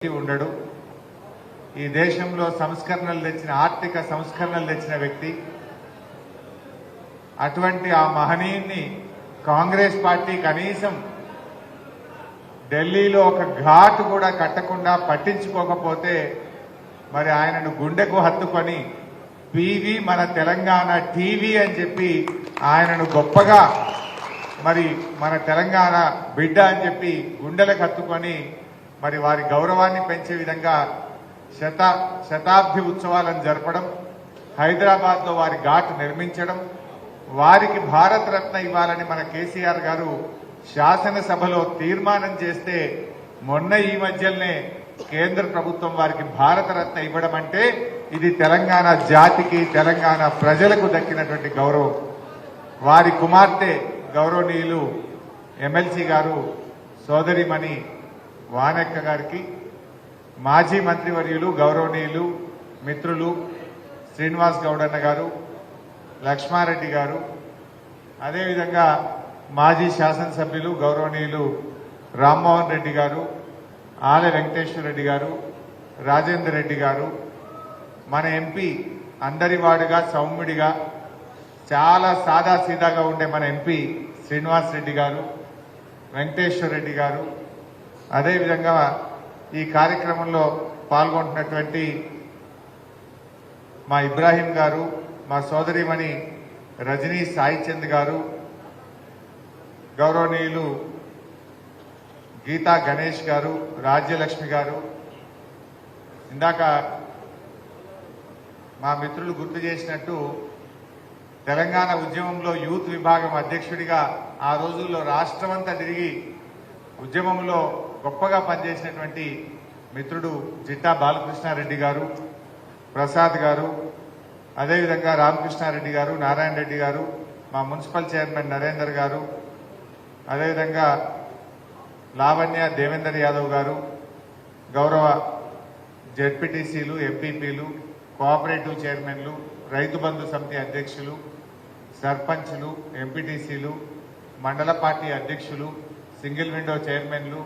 ఉండడు. ఈ దేశంలో సంస్కరణలు తెచ్చిన ఆర్థిక సంస్కరణలు తెచ్చిన వ్యక్తి. అటువంటి ఆ మహనీయుని కాంగ్రెస్ పార్టీ కనీసం ఢిల్లీలో ఒక ఘాట్ కూడా కట్టకుండా పట్టించుకోకపోతే మరి ఆయనను గుండెకు హత్తుకొని పీవీ మన తెలంగాణ టీవీ అని చెప్పి ఆయనను గొప్పగా మరి మన తెలంగాణ బిడ్డ అని చెప్పి గుండెలకు హత్తుకొని మరి వారి గౌరవాన్ని పెంచే విధంగా శతాబ్ది ఉత్సవాలను జరపడం, హైదరాబాద్లో వారి ఘాట్ నిర్మించడం, వారికి భారతరత్న ఇవ్వాలని మన కేసీఆర్ గారు శాసనసభలో తీర్మానం చేస్తే మొన్న ఈ మధ్యనే కేంద్ర ప్రభుత్వం వారికి భారతరత్న ఇవ్వడం అంటే ఇది తెలంగాణ జాతికి తెలంగాణ ప్రజలకు దక్కినటువంటి గౌరవం. వారి కుమార్తె గౌరవనీయులు ఎమ్మెల్సీ గారు సోదరిమణి వానెక్క గారికి, మాజీ మంత్రివర్యులు గౌరవనీయులు మిత్రులు శ్రీనివాస్ గౌడన్న గారు, లక్ష్మారెడ్డి గారు, అదేవిధంగా మాజీ శాసనసభ్యులు గౌరవనీయులు రామ్మోహన్ రెడ్డి గారు, ఆలె వెంకటేశ్వర రెడ్డి గారు, రాజేందర్ రెడ్డి గారు, మన ఎంపీ అందరివాడుగా సౌమ్యుడిగా చాలా సాదాసీదాగా ఉండే మన ఎంపీ శ్రీనివాస్ రెడ్డి గారు, వెంకటేశ్వర రెడ్డి గారు, అదేవిధంగా ఈ కార్యక్రమంలో పాల్గొంటున్నటువంటి మా ఇబ్రాహీం గారు, మా సోదరిమణి రజనీ సాయిచంద్ గారు, గౌరవనీయులు గీతా గణేష్ గారు, రాజ్యలక్ష్మి గారు, ఇందాక మా మిత్రులు గుర్తు చేసినట్టు తెలంగాణ ఉద్యమంలో యూత్ విభాగం అధ్యక్షుడిగా ఆ రోజుల్లో రాష్ట్రమంతా తిరిగి ఉద్యమంలో గొప్పగా పనిచేసినటువంటి మిత్రుడు జిట్టా బాలకృష్ణారెడ్డి గారు, ప్రసాద్ గారు, అదేవిధంగా రామకృష్ణారెడ్డి గారు, నారాయణ రెడ్డి గారు, మా మున్సిపల్ చైర్మన్ నరేందర్ గారు, అదేవిధంగా లావణ్య దేవేందర్ యాదవ్ గారు, గౌరవ జెడ్పీటీసీలు, ఎంపీపీలు, కోఆపరేటివ్ చైర్మన్లు, రైతు బంధు సమితి అధ్యక్షులు, సర్పంచ్లు, ఎంపీటీసీలు, మండల పార్టీ అధ్యక్షులు, సింగిల్ విండో చైర్మన్లు,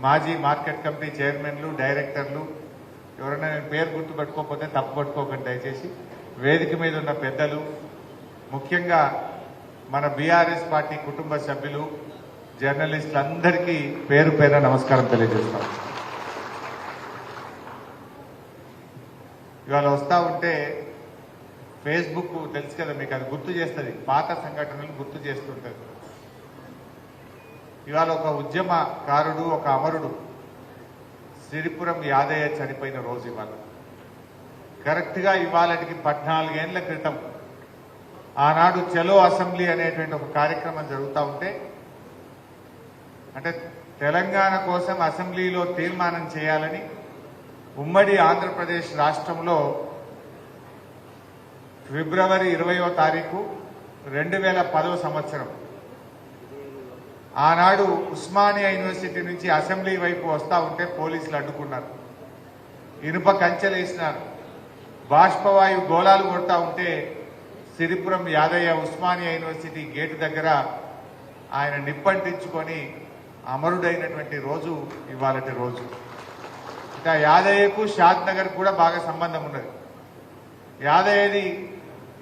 మాజీ మార్కెట్ కమిటీ చైర్మన్లు, డైరెక్టర్లు, ఎవరైనా నేను పేరు గుర్తు పెట్టుకోకపోతే తప్పు పట్టుకోకండి దయచేసి, వేదిక మీద ఉన్న పెద్దలు, ముఖ్యంగా మన బీఆర్ఎస్ పార్టీ కుటుంబ సభ్యులు, జర్నలిస్టులందరికీ పేరు పేరున నమస్కారం తెలియజేస్తాం. ఇవాళ వస్తా ఉంటే ఫేస్బుక్ తెలుసు కదా మీకు, అది గుర్తు చేస్తుంది, పాత సంఘటనలు గుర్తు చేస్తుంటుంది. ఇవాళ ఒక ఉద్యమకారుడు, ఒక అమరుడు సిరిపురం యాదయ్య చనిపోయిన రోజు ఇవాళ. కరెక్ట్గా ఇవాళకి 14 ఏళ్ల క్రితం ఆనాడు చలో అసెంబ్లీ అనేటువంటి ఒక కార్యక్రమం జరుగుతూ ఉంటే, అంటే తెలంగాణ కోసం అసెంబ్లీలో తీర్మానం చేయాలని ఉమ్మడి ఆంధ్రప్రదేశ్ రాష్ట్రంలో ఫిబ్రవరి 20వ తారీఖు 2010వ సంవత్సరం ఆనాడు ఉస్మానియా యూనివర్సిటీ నుంచి అసెంబ్లీ వైపు వస్తూ ఉంటే పోలీసులు అడ్డుకున్నారు, ఇనుప కంచెలు వేసినారు, బాష్పవాయు గోళాలు కొడతా ఉంటే సిరిపురం యాదయ్య ఉస్మానియా యూనివర్సిటీ గేటు దగ్గర ఆయన నిప్పంటించుకొని అమరుడైనటువంటి రోజు ఇవాళటి రోజు. ఇంకా యాదయ్యకు షాద్ నగర్ కూడా బాగా సంబంధం ఉన్నది. యాదయ్యది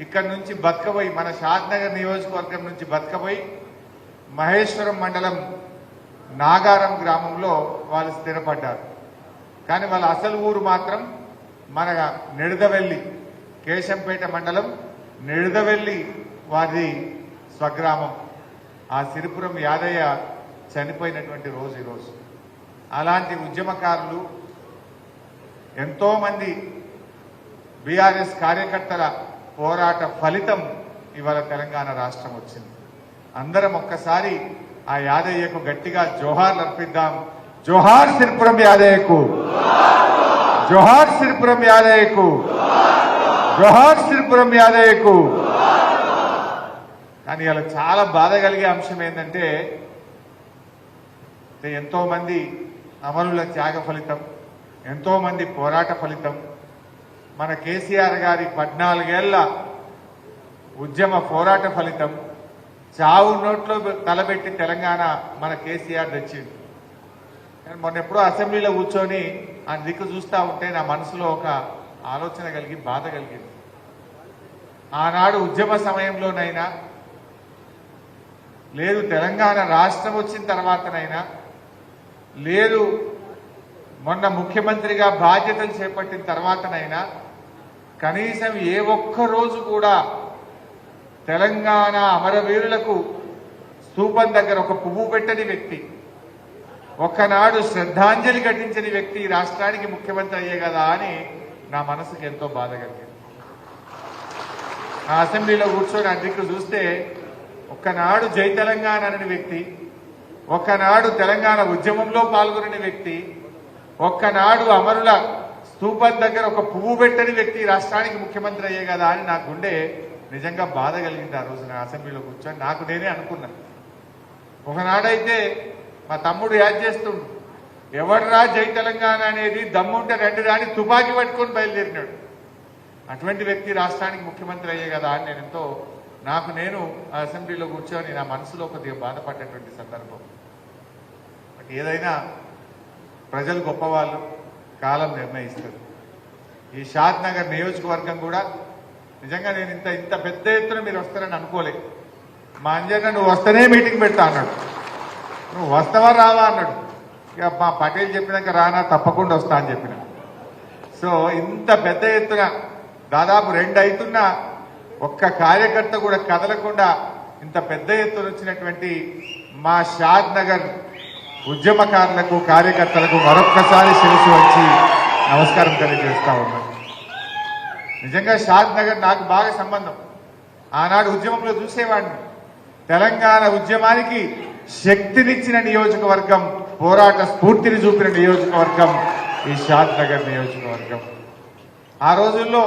ఇక్కడి నుంచి బతకబోయి మన షాద్ నగర్ నియోజకవర్గం నుంచి బతకబోయి మహేశ్వరం మండలం నాగారం గ్రామంలో వాళ్ళు స్థిరపడ్డారు. కానీ వాళ్ళ అసలు ఊరు మాత్రం మన నిడదవెల్లి, కేశంపేట మండలం నిడదవెల్లి వారి స్వగ్రామం. ఆ సిరిపురం యాదయ్య చనిపోయినటువంటి రోజు ఈరోజు. అలాంటి ఉద్యమకారులు ఎంతో మంది బీఆర్ఎస్ కార్యకర్తల పోరాట ఫలితం ఇవాళ తెలంగాణ రాష్ట్రం వచ్చింది. అందరం ఒక్కసారి ఆ యాదయ్యకు గట్టిగా జోహార్లు అర్పిద్దాం. జోహార్ సిరిపురం యాదయ్యకు, జోహార్ సిరిపురం యాదయ్యకు, జోహార్ సిరిపురం యాదయ్యకు. కానీ ఇలా చాలా బాధ కలిగే అంశం ఏంటంటే ఎంతో మంది అమరుల త్యాగ ఫలితం, ఎంతో మంది పోరాట ఫలితం, మన కేసీఆర్ గారి 14 ఏళ్ల ఉద్యమ పోరాట ఫలితం, చావు నోట్లో తలబెట్టి తెలంగాణ మన కేసీఆర్ తెచ్చింది. మొన్న ఎప్పుడో అసెంబ్లీలో కూర్చొని ఆ దిక్కు చూస్తూ ఉంటే నా మనసులో ఒక ఆలోచన కలిగి బాధ కలిగింది. ఆనాడు ఉద్యమ సమయంలోనైనా లేదు తెలంగాణ రాష్ట్రం వచ్చిన తర్వాతనైనా లేదు మొన్న ముఖ్యమంత్రిగా బాధ్యతలు చేపట్టిన తర్వాతనైనా కనీసం ఏ ఒక్క రోజు కూడా తెలంగాణ అమరవీరులకు స్తూపం దగ్గర ఒక పువ్వు పెట్టని వ్యక్తి, ఒక్కనాడు శ్రద్ధాంజలి ఘటించని వ్యక్తి రాష్ట్రానికి ముఖ్యమంత్రి అయ్యే కదా అని నా మనసుకు ఎంతో బాధ కలిగింది. ఆ అసెంబ్లీలో కూర్చొని అధికు చూస్తే ఒక్కనాడు జై తెలంగాణ అనే వ్యక్తి, ఒక్కనాడు తెలంగాణ ఉద్యమంలో పాల్గొనని వ్యక్తి, ఒక్కనాడు అమరుల స్తూపం దగ్గర ఒక పువ్వు పెట్టని వ్యక్తి రాష్ట్రానికి ముఖ్యమంత్రి అయ్యే కదా అని నా గుండె నిజంగా బాధ కలిగింది. ఆ రోజు నా అసెంబ్లీలో కూర్చొని నాకు నేనే అనుకున్నా, ఒకనాడైతే మా తమ్ముడు యాద్ చేస్తుండు, ఎవడరా జై తెలంగాణ అనేది దమ్ముంటే రెండు రాని తుపాకీ పట్టుకొని బయలుదేరినాడు. అటువంటి వ్యక్తి రాష్ట్రానికి ముఖ్యమంత్రి అయ్యే కదా అని నేను ఎంతో నాకు నేను ఆ అసెంబ్లీలో కూర్చొని నా మనసులో కొద్దిగా బాధపడ్డటువంటి సందర్భం. బట్ ఏదైనా ప్రజలు గొప్పవాళ్ళు, కాలం నిర్ణయిస్తారు. ఈ షాద్ నగర్ నియోజకవర్గం కూడా నిజంగా నేను ఇంత పెద్ద ఎత్తున మీరు వస్తారని అనుకోలే. మా అంజన్న నువ్వు వస్తేనే మీటింగ్ పెడతా అన్నాడు, నువ్వు వస్తావా రావా అన్నాడు. ఇక మా పటేల్ చెప్పినాక రానా తప్పకుండా వస్తా అని చెప్పిన. సో ఇంత పెద్ద ఎత్తున దాదాపు 2 అవుతున్నా ఒక్క కార్యకర్త కూడా కదలకుండా ఇంత పెద్ద ఎత్తున వచ్చినటువంటి మా షాద్ నగర్ ఉద్యమకారులకు కార్యకర్తలకు మరొక్కసారి శిరస్సు వచ్చి నమస్కారం తెలియజేస్తా ఉన్నాను. నిజంగా షాద్ నగర్ నాకు బాగా సంబంధం. ఆనాడు ఉద్యమంలో చూసేవాడిని. తెలంగాణ ఉద్యమానికి శక్తినిచ్చిన నియోజకవర్గం, పోరాట స్ఫూర్తిని చూపిన నియోజకవర్గం ఈ షాద్ నగర్ నియోజకవర్గం. ఆ రోజుల్లో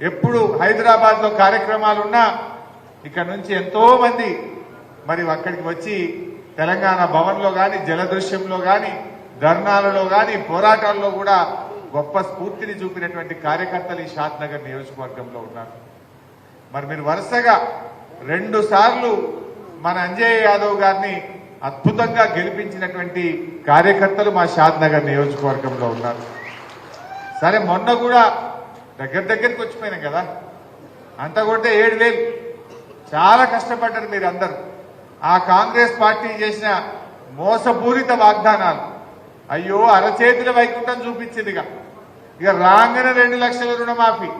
ఎప్పుడు హైదరాబాద్ లో కార్యక్రమాలున్నా ఇక్కడ నుంచి ఎంతో మంది మరి అక్కడికి వచ్చి తెలంగాణ భవన్ లో గాని, జలదృశ్యంలో గాని, ధర్నాలలో గాని, పోరాటాల్లో కూడా గొప్ప స్ఫూర్తిని చూపినటువంటి కార్యకర్తలు ఈ షాద్ నగర్ నియోజకవర్గంలో ఉన్నారు. మరి మీరు వరుసగా 2 సార్లు మన అంజయ్య యాదవ్ గారిని అద్భుతంగా గెలిపించినటువంటి కార్యకర్తలు మా షాద్ నగర్ నియోజకవర్గంలో ఉన్నారు. సరే మొన్న కూడా దగ్గరికి వచ్చిపోయినాం కదా, అంతా కొడితే 7,000 చాలా కష్టపడ్డారు మీరు అందరూ. ఆ కాంగ్రెస్ పార్టీ చేసిన మోసపూరిత వాగ్దానాలు అయ్యో అరచేతుల వైకుంఠం చూపించిందిగా. ఇక రాంగన 2 లక్షల రుణమాఫీ,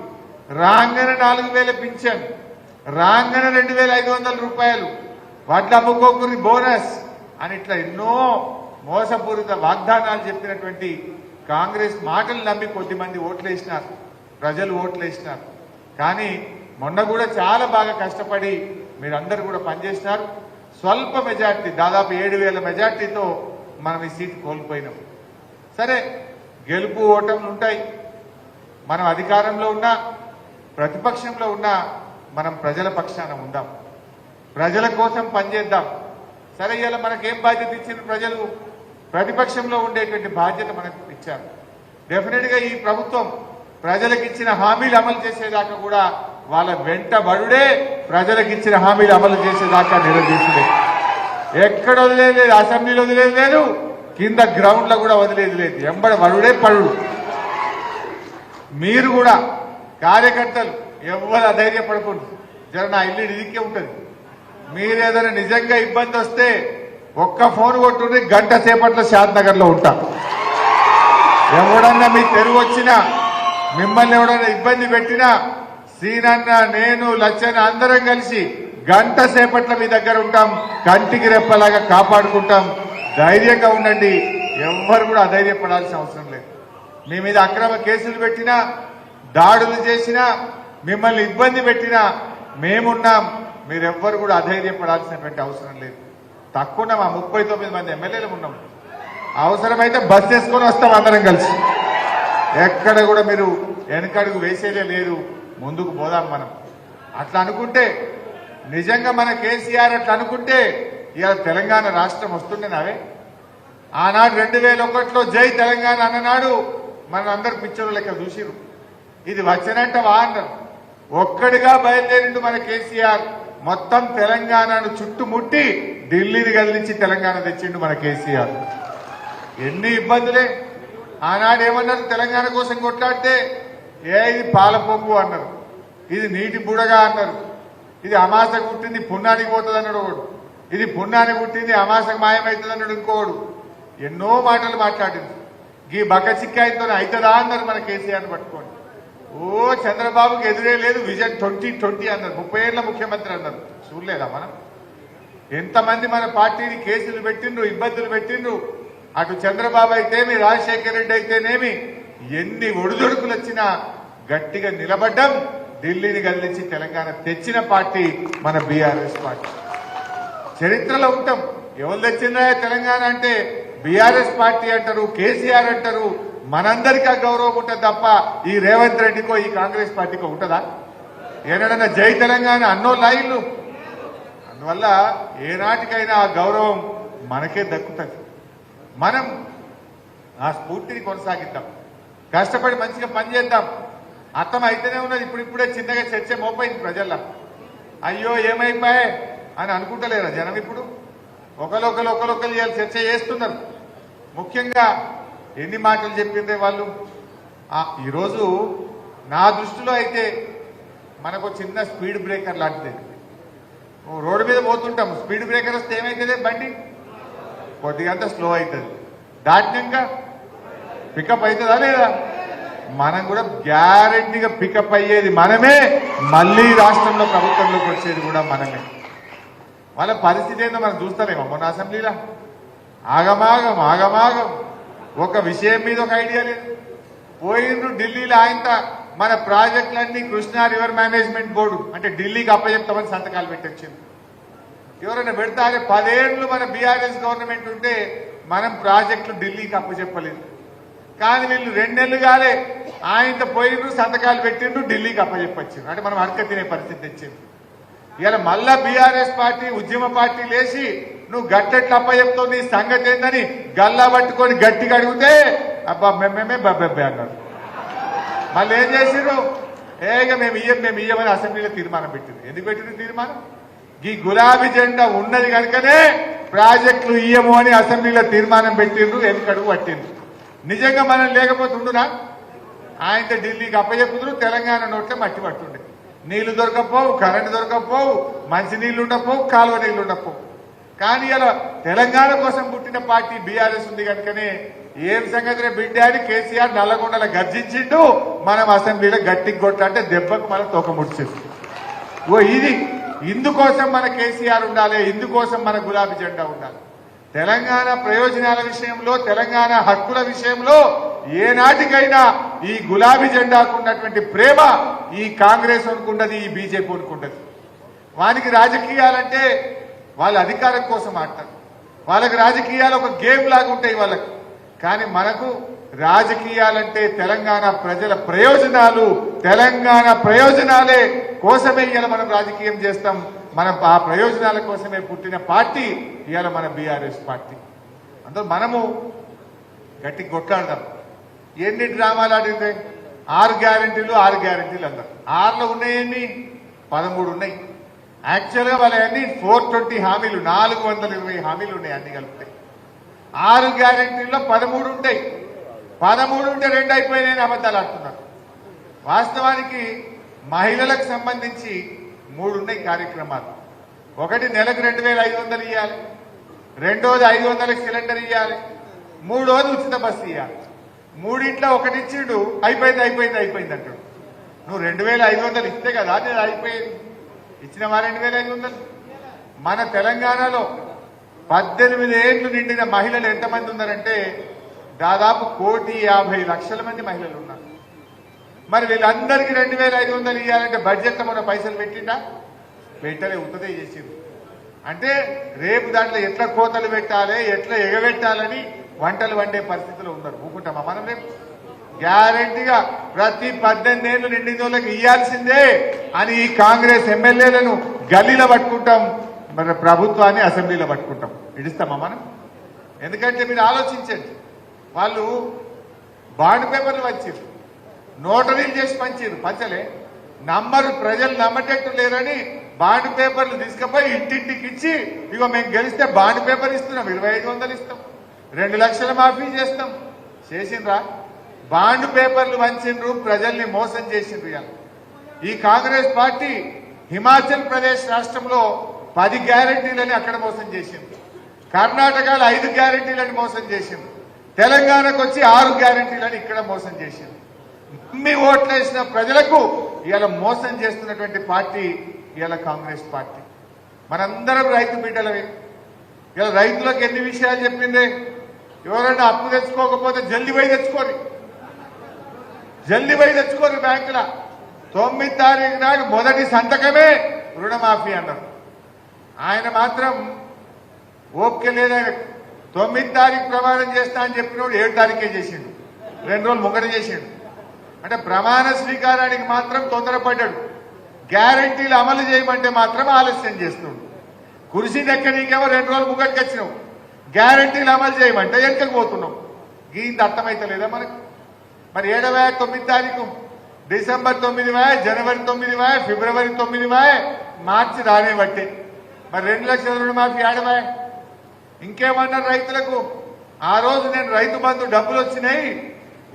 రాంగన 4,000 పింఛన్, రాంగన 2,500 రూపాయలు, వడ్ల అమ్ముకోకుని బోనస్ అని ఇట్లా ఎన్నో మోసపూరిత వాగ్దానాలు చెప్పినటువంటి కాంగ్రెస్ మాటలు నమ్మి కొద్దిమంది ఓట్లేసినారు, ప్రజలు ఓట్లేసినారు. కానీ మొన్న కూడా చాలా బాగా కష్టపడి మీరందరూ కూడా పనిచేసినారు. స్వల్ప మెజార్టీ, దాదాపు 7,000 మెజార్టీతో మనం ఈ సీట్ కోల్పోయినాం. సరే గెలుపు ఓటములు ఉంటాయి. మనం అధికారంలో ఉన్నా ప్రతిపక్షంలో ఉన్నా మనం ప్రజల పక్షాన ఉందాం, ప్రజల కోసం పనిచేద్దాం. సరే ఇలా మనకేం బాధ్యత ఇచ్చిన ప్రజలు, ప్రతిపక్షంలో ఉండేటువంటి బాధ్యత మనకు ఇచ్చారు. డెఫినెట్ గా ఈ ప్రభుత్వం ప్రజలకు ఇచ్చిన హామీలు అమలు చేసేదాకా కూడా వాళ్ళ వెంటబడుడే, ప్రజలకు ఇచ్చిన హామీలు అమలు చేసేదాకా నిలదీసుడే. ఎక్కడ వదిలేదు లేదు, అసెంబ్లీలో వదిలేదు లేదు, కింద గ్రౌండ్ లో కూడా వదిలేదు లేదు, ఎంబడి వడుడే పడు. మీరు కూడా కార్యకర్తలు ఎవరు అధైర్యపడకూడదు. జర నా ఇల్లు ఇదికే ఉంటుంది. మీరేదైనా నిజంగా ఇబ్బంది వస్తే ఒక్క ఫోన్ కొట్టుండి, గంట సేపట్లో షాద్ నగర్ లో ఉంటా. ఎవడన్నా మీ తెరువు వచ్చినా, మిమ్మల్ని ఎవడన్నా ఇబ్బంది పెట్టినా సీనన్న, నేను, లచ్చన్న అందరం కలిసి గంట సేపట్లో మీ దగ్గర ఉంటాం. కంటికి రెప్పలాగా కాపాడుకుంటాం. ధైర్యంగా ఉండండి. ఎవ్వరు కూడా అధైర్యపడాల్సిన అవసరం లేదు. మీ మీద అక్రమ కేసులు పెట్టినా, దాడులు చేసినా, మిమ్మల్ని ఇబ్బంది పెట్టినా మేమున్నాం. మీరెవ్వరు కూడా అధైర్యపడాల్సినటువంటి అవసరం లేదు. తక్కువ మా 39 మంది ఎమ్మెల్యేలు ఉన్నాం. అవసరమైతే బస్ చేసుకొని వస్తాం అందరం కలిసి. ఎక్కడ కూడా మీరు వెనకడుగు వేసేదే లేదు. ముందుకు పోదాం మనం. అట్లా అనుకుంటే, నిజంగా మన కేసీఆర్ అట్లా అనుకుంటే ఇవాళ తెలంగాణ రాష్ట్రం వస్తుండేనావే. ఆనాడు 2001లో జై తెలంగాణ అన్ననాడు మన అందరు పిక్చర్లు లెక్క చూసిరు. ఇది వచ్చినట్ట అన్నారు. ఒక్కడిగా బయలుదేరిండు మన కేసీఆర్. మొత్తం తెలంగాణను చుట్టుముట్టి ఢిల్లీని కదిలించి తెలంగాణ తెచ్చిండు మన కేసీఆర్. ఎన్ని ఇబ్బందులే. ఆనాడు ఏమన్నారు? తెలంగాణ కోసం కొట్లాడితే ఇది పాల పొంగు అన్నారు, ఇది నీటి బుడగా అన్నారు, ఇది అమాసకు పుట్టింది పుణ్యానికి పోతుంది అన్నాడు ఒకడు, ఇది పుణ్యానికి పుట్టింది అమాసకు మాయమవుతుంది అన్నాడు ఇంకోడు. ఎన్నో మాటలు మాట్లాడింది. ఈ బక్క చిక్కాయితో అవుతుందా అన్నారు మన కేసీఆర్ని పట్టుకోండి. ఓ చంద్రబాబుకి ఎదురే లేదు, విజన్ 2020 అన్నారు, 30 ఏళ్ల ముఖ్యమంత్రి అన్నారు. చూడలేదా మనం? ఎంతమంది మన పార్టీని కేసులు పెట్టిండ్రు, ఇబ్బందులు పెట్టిండ్రు. అటు చంద్రబాబు అయితేమి, రాజశేఖర రెడ్డి అయితేనేమి, ఎన్ని ఒడిదొడుకులు వచ్చినా గట్టిగా నిలబడ్డం. ఢిల్లీని గదిలించి తెలంగాణ తెచ్చిన పార్టీ మన బీఆర్ఎస్ పార్టీ. చరిత్రలో ఉంటాం. ఎవరు తెచ్చిందా తెలంగాణ అంటే బీఆర్ఎస్ పార్టీ అంటారు, కేసీఆర్ అంటారు. మనందరికీ ఆ గౌరవం ఉంటుంది తప్ప ఈ రేవంత్ రెడ్డికో ఈ కాంగ్రెస్ పార్టీకో ఉంటుందా? ఏనాడన్నా జై తెలంగాణ అన్నో లైన్లు. అందువల్ల ఏనాటికైనా ఆ గౌరవం మనకే దక్కుతుంది. మనం ఆ స్ఫూర్తిని కొనసాగిద్దాం, కష్టపడి మంచిగా పనిచేద్దాం. అర్థం అయితేనే ఉన్నది. ఇప్పుడిప్పుడే చిన్నగా చర్చ మోపైంది ప్రజల్లో. అయ్యో ఏమైపోయాయి అని అనుకుంటలేరా జనం? ఇప్పుడు ఒకరొకరు ఇవాళ చర్చ చేస్తున్నారు. ముఖ్యంగా ఎన్ని మాటలు చెప్పిందే వాళ్ళు. ఈరోజు నా దృష్టిలో అయితే మనకు చిన్న స్పీడ్ బ్రేకర్ లాంటిది. రోడ్డు మీద పోతుంటాం, స్పీడ్ బ్రేకర్ వస్తే ఏమైతుంది? బండి కొద్దిగంతా స్లో అవుతుంది, దాటినాక పికప్ అవుతుందా లేదా? మనం కూడా గ్యారెంటీగా పికప్ అయ్యేది మనమే, మళ్ళీ రాష్ట్రంలో ప్రభుత్వంలోకి వచ్చేది కూడా మనమే. వాళ్ళ పరిస్థితి ఏందో మనం చూస్తారేమో. మొన్న అసెంబ్లీలో ఆగమాగం ఒక విషయం మీద ఒక ఐడియా లేదు. పోయిండ్రు ఢిల్లీలో ఆయనతో మన ప్రాజెక్టులన్నీ కృష్ణా రివర్ మేనేజ్మెంట్ బోర్డు అంటే ఢిల్లీకి అప్పచెప్తామని సంతకాలు పెట్టొచ్చింది. ఎవరైనా పెడతారే? 10 ఏళ్లు మన బీఆర్ఎస్ గవర్నమెంట్ ఉంటే మనం ప్రాజెక్టులు ఢిల్లీకి అప్పచెప్పలేదు. కానీ వీళ్ళు 2 నెలలు కాలే ఆయనతో పోయిండ్రు, సంతకాలు పెట్టిండ్రు, ఢిల్లీకి అప్పచెప్పొచ్చిండ్రు. అంటే మనం అడక తినే పరిస్థితి తెచ్చింది. ఇలా మళ్ళా బీఆర్ఎస్ పార్టీ ఉద్యమ పార్టీ లేచి నువ్వు గట్టెట్లు అప్పచెప్తావు, నీ సంగతి ఏందని గల్లా పట్టుకొని గట్టిగా అడిగితే అబ్బా మేమే బబ్బెబ్బే అన్నారు. మళ్ళీ ఏం చేసిర్రు? ఇక మేము ఇయ్యమని అసెంబ్లీలో తీర్మానం పెట్టింది. ఎందుకు పెట్టింది తీర్మానం? ఈ గులాబీ జెండా ఉన్నది కనుకనే ప్రాజెక్టులు ఇయ్యము అని అసెంబ్లీలో తీర్మానం పెట్టిండ్రు, వెనుకడుగు పట్టిండ్రు. నిజంగా మనం లేకపోతే ఉండునా? ఆయనతో ఢిల్లీకి అప్పచెప్పుతున్నారు, తెలంగాణ నోట్లో మట్టి పట్టుండే. నీళ్లు దొరకపోవు, కరెంటు దొరకపోవు, మంచి నీళ్లు ఉండకపోవు, కాలువ నీళ్లు ఉండకపోవు. కానీ ఇలా తెలంగాణ కోసం పుట్టిన పార్టీ బీఆర్ఎస్ ఉంది కనుకనే ఏం సంగతి బిడ్డ అని కేసీఆర్ నల్లగొండల గర్జించిండు. మనం అసెంబ్లీలో గట్టికి కొట్లంటే దెబ్బకు మనం తోక ముడిచింది. ఇది ఇందుకోసం మన కేసీఆర్ ఉండాలి, ఇందుకోసం మన గులాబీ జెండా ఉండాలి. తెలంగాణ ప్రయోజనాల విషయంలో, తెలంగాణ హక్కుల విషయంలో ఏనాటికైనా ఈ గులాబీ జెండాకు ఉన్నటువంటి ప్రేమ ఈ కాంగ్రెస్ అనుకుంటది, ఈ బీజేపీ అనుకుంటది. వానికి రాజకీయాలంటే వాళ్ళ అధికారం కోసం ఆడతారు. వాళ్ళకి రాజకీయాలు ఒక గేమ్ లాగా ఉంటాయి వాళ్ళకి. కానీ మనకు రాజకీయాలంటే తెలంగాణ ప్రజల ప్రయోజనాలు, తెలంగాణ ప్రయోజనాలే కోసమే ఇవాళ మనం రాజకీయం చేస్తాం. మనం ఆ ప్రయోజనాల కోసమే పుట్టిన పార్టీ ఇవాళ మన బీఆర్ఎస్ పార్టీ. అందులో మనము గట్టి కొట్లాడదాం. ఎన్ని డ్రామాలు ఆడింది? 6 గ్యారెంటీలు అన్నారు. 6లో ఉన్నాయన్ని 13 ఉన్నాయి. యాక్చువల్గా వాళ్ళ అన్ని 420 హామీలు, 420 హామీలు ఉన్నాయి అన్ని కలిపితే. 6 గ్యారెంటీల్లో 13 ఉంటాయి. 13 ఉంటే 2 అయిపోయినాయని అబద్ధాలు ఆడుతున్నారు. వాస్తవానికి మహిళలకు సంబంధించి 3 ఉన్నాయి కార్యక్రమాలు. ఒకటి నెలకు 2500 ఇవ్వాలి, రెండోది 500కి సిలిండర్ ఇవ్వాలి, మూడోది ఉచిత బస్సు ఇవ్వాలి. మూడింట్లో ఒకటి ఇచ్చిండు, అయిపోయింది అంటాడు. నువ్వు 2500 ఇస్తే కదా నేను అయిపోయింది. ఇచ్చినవా 2500? మన తెలంగాణలో 18 ఏళ్లు నిండిన మహిళలు ఎంతమంది ఉన్నారంటే దాదాపు 1,50,00,000 మంది మహిళలు ఉన్నారు. మరి వీళ్ళందరికీ 2500 ఇవ్వాలంటే బడ్జెట్లో మన పైసలు పెట్టిండా? పెట్టలే, ఉత్తదే చేసింది. అంటే రేపు దాంట్లో ఎట్లా కోతలు పెట్టాలి, ఎట్లా ఎగబెట్టాలని వంటలు వండే పరిస్థితిలో ఉన్నారు. ఊకుంటామా మనం? రేపు గ్యారెంటీగా ప్రతి 18 ఏళ్లు నిండిన వాళ్ళకి ఇవ్వాల్సిందే అని ఈ కాంగ్రెస్ ఎమ్మెల్యేలను గల్లీలో పట్టుకుంటాం, మన ప్రభుత్వాన్ని అసెంబ్లీలో పట్టుకుంటాం. ఇడిస్తామా మనం? ఎందుకంటే మీరు ఆలోచించండి, వాళ్ళు బాండ్ పేపర్లు పంచారు, నోటరీలు చేసి పంచలే. ప్రజలు నమ్మటట్టు లేరని బాండ్ పేపర్లు తీసుకుపోయి ఇంటింటికి ఇచ్చి, ఇగో మేము గెలిస్తే బాండ్ పేపర్ ఇస్తున్నాం, 2500 ఇస్తాం, 2 లక్షల మాఫీ చేస్తాం, చేసిండ్రా? బాండ్ పేపర్లు వంచిండ్రు, ప్రజల్ని మోసం చేసిండ్రు. ఇవాళ ఈ కాంగ్రెస్ పార్టీ హిమాచల్ ప్రదేశ్ రాష్ట్రంలో 10 గ్యారెంటీలని అక్కడ మోసం చేసింది, కర్ణాటకలో 5 గ్యారెంటీలని మోసం చేసింది, తెలంగాణకు వచ్చి 6 గ్యారెంటీలని ఇక్కడ మోసం చేసింది. మీ ఓట్లేసిన ప్రజలకు ఇవాళ మోసం చేస్తున్నటువంటి పార్టీ ఇవాళ కాంగ్రెస్ పార్టీ. మనందరం రైతు బిడ్డలవి. ఇలా రైతులకు ఎన్ని విషయాలు చెప్పిందే. ఎవరైనా అప్పు తెచ్చుకోకపోతే జల్దీ పోయి తెచ్చుకోరు, జల్దీ పోయి తెచ్చుకోరు. బ్యాంకుల 9 తారీఖు నాడు మొదటి సంతకమే రుణమాఫీ అన్నారు. ఆయన మాత్రం ఓపిక లేదా. 9 తారీఖు ప్రమాణం చేస్తా అని చెప్పినప్పుడు 7 తారీఖే చేసిండు, 2 రోజులు ముంగట చేసిండు. అంటే ప్రమాణ స్వీకారానికి మాత్రం తొందరపడ్డాడు, గ్యారంటీలు అమలు చేయమంటే మాత్రం ఆలస్యం చేస్తుండు. కుర్చీ దక్కనీకేమో 2 రోజులు ముంగటికి వచ్చినావు, గ్యారంటీలు అమలు చేయమంటే వెనకకు పోతున్నావు. ఇంత అర్థమైతలేదా మనకు? మరి 7 9 తారీఖు, డిసెంబర్ 9, జనవరి 9, ఫిబ్రవరి 9, మార్చి రానే బట్టి మరి 2 లక్షల రుణమాఫీ ఆడవా? ఇంకేమన్నారు రైతులకు? ఆ రోజు నేను రైతు బంధు డబ్బులు వచ్చినాయి,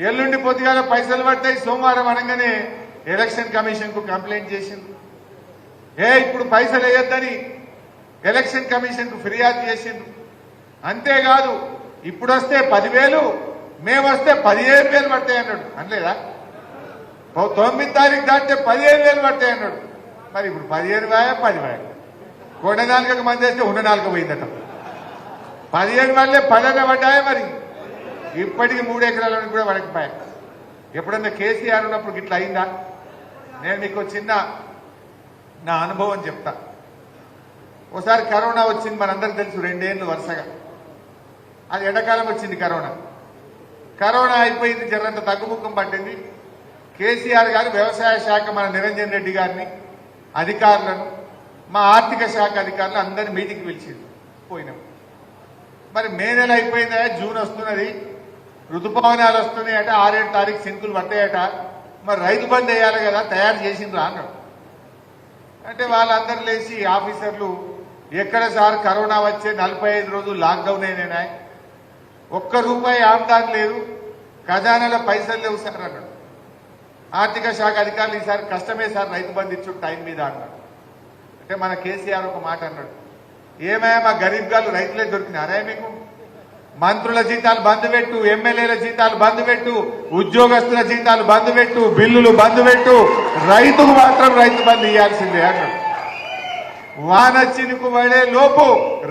ఎల్లుండి పొద్దుగాల పైసలు పడతాయి, సోమవారం అనగానే ఎలక్షన్ కమిషన్ కు కంప్లైంట్ చేసింది. ఇప్పుడు పైసలు వేయొద్దని ఎలక్షన్ కమిషన్ కు ఫిర్యాదు చేసింది. అంతేకాదు ఇప్పుడు వస్తే 10,000, మేము వస్తే 15,000 పడతాయి అన్నాడు. అనలేదా? 9 తారీఖు దాటితే 15,000 పడతాయి అన్నాడు. మరి ఇప్పుడు 15,000 10,000 కొండ 4 మంది వేస్తే ఉన్న 4 పోయిందట. 15 వాళ్ళే 10 పడ్డాయా? మరి ఇప్పటికి 3 ఎకరాలను కూడా పడకపోయా. ఎప్పుడన్నా కేసీఆర్ ఉన్నప్పుడు ఇట్లా అయిందా? నేను మీకు చిన్న నా అనుభవం చెప్తా. ఒకసారి కరోనా వచ్చింది, మనందరికి తెలుసు, 2 ఏళ్ళు వరుసగా. అది ఎండాకాలం వచ్చింది కరోనా. కరోనా అయిపోయింది, జరంత తగ్గుముఖం పట్టింది. కేసీఆర్ గారు వ్యవసాయ శాఖ మన నిరంజన్ రెడ్డి గారిని, అధికారులను, మా ఆర్థిక శాఖ అధికారులు అందరినీ మీటింగ్కి పిలిచింది. పోయినాం. మరి మే నెల అయిపోయిందా, జూన్ వస్తున్నది, ఋతుపవనాలు వస్తున్నాయట, 6-7 తారీఖు చినుకులు పట్టాయట, మరి రైతు బంద్ వేయాలి కదా, తయారు చేసిండ్రా అన్నాడు. అంటే వాళ్ళందరూ లేచి ఆఫీసర్లు, ఎక్కడ సార్ కరోనా వచ్చే 45 రోజులు లాక్డౌన్ అయినా, ₹1 ఆమ్దాన్ లేదు, ఖజానాలో పైసలు లేవు సార్ అన్నాడు. ఆర్థిక శాఖ అధికారులు, ఈసారి కష్టమే సార్ రైతు బంద్ ఇచ్చు టైం మీద అన్నాడు. అంటే మన కేసీఆర్ ఒక మాట అన్నాడు, ఏమయ్యా మా గరీబ్ గారు రైతులే దొరికినారా మీకు? మంత్రుల జీతాలు బంద్ పెట్టు, ఎమ్మెల్యేల జీతాలు బంద్ పెట్టు, ఉద్యోగస్తుల జీతాలు బంద్ పెట్టు, బిల్లులు బంద్ పెట్టు, రైతుకు మాత్రం రైతు బంద్ ఇవ్వాల్సిందే అన్నాడు. వాన చినుకు పడే లోపు